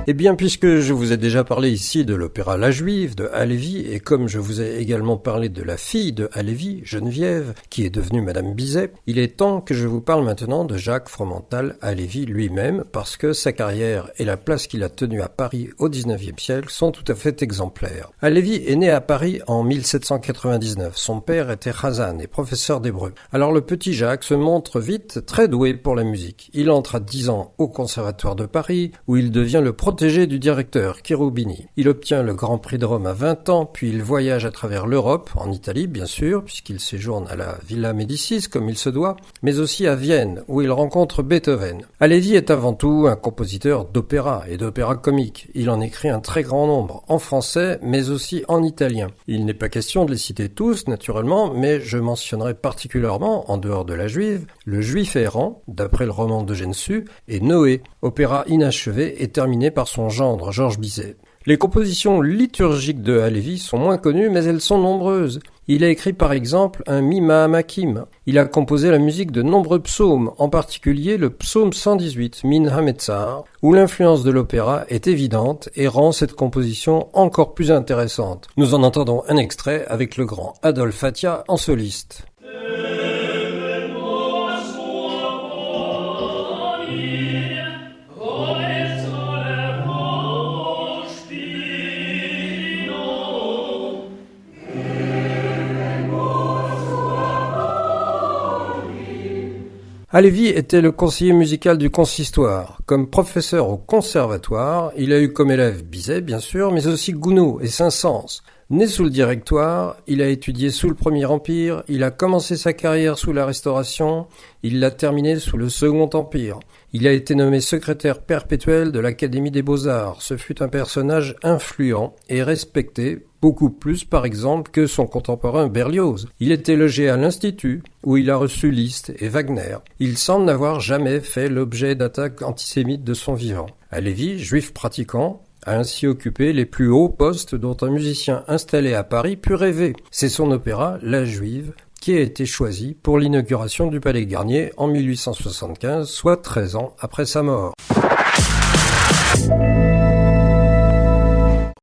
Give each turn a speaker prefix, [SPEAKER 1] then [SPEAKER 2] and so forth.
[SPEAKER 1] Eh bien, puisque je vous ai déjà parlé ici de l'opéra La Juive de Halévy, et comme je vous ai également parlé de la fille de Halévy, Geneviève, qui est devenue Madame Bizet, il est temps que je vous parle maintenant de Jacques Fromental Halévy lui-même, parce que sa carrière et la place qu'il a tenue à Paris au XIXe siècle sont tout à fait exemplaires. Halévy est né à Paris en 1799. Son père était chazan et professeur d'hébreu. Alors le petit Jacques se montre vite très doué pour la musique. Il entre à 10 ans au Conservatoire de Paris, où il devient le protégé du directeur, Cherubini. Il obtient le Grand Prix de Rome à 20 ans, puis il voyage à travers l'Europe, en Italie bien sûr, puisqu'il séjourne à la Villa Médicis comme il se doit, mais aussi à Vienne, où il rencontre Beethoven. Halévy est avant tout un compositeur d'opéra et d'opéra comique. Il en écrit un très grand nombre, en français, mais aussi en italien. Il n'est pas question de les citer tous, naturellement, mais je mentionnerai particulièrement, en dehors de La Juive, Le Juif errant, d'après le roman d'Eugène Sue, et Noé, opéra inachevé et terminé par son gendre, Georges Bizet. Les compositions liturgiques de Halévy sont moins connues, mais elles sont nombreuses. Il a écrit par exemple un Mima'amakim. Il a composé la musique de nombreux psaumes, en particulier le psaume 118, Min HaMetzar, où l'influence de l'opéra est évidente et rend cette composition encore plus intéressante. Nous en entendons un extrait avec le grand Adolphe Fatia en soliste. Halévy était le conseiller musical du consistoire. Comme professeur au conservatoire, il a eu comme élève Bizet, bien sûr, mais aussi Gounod et Saint-Saëns. Né sous le Directoire, il a étudié sous le Premier Empire, il a commencé sa carrière sous la Restauration, il l'a terminée sous le Second Empire. Il a été nommé secrétaire perpétuel de l'Académie des Beaux-Arts. Ce fut un personnage influent et respecté, beaucoup plus par exemple que son contemporain Berlioz. Il était logé à l'Institut, où il a reçu Liszt et Wagner. Il semble n'avoir jamais fait l'objet d'attaques antisémites de son vivant. Halévy, juif pratiquant, a ainsi occupé les plus hauts postes dont un musicien installé à Paris put rêver. C'est son opéra La Juive qui a été choisi pour l'inauguration du Palais Garnier en 1875, soit 13 ans après sa mort.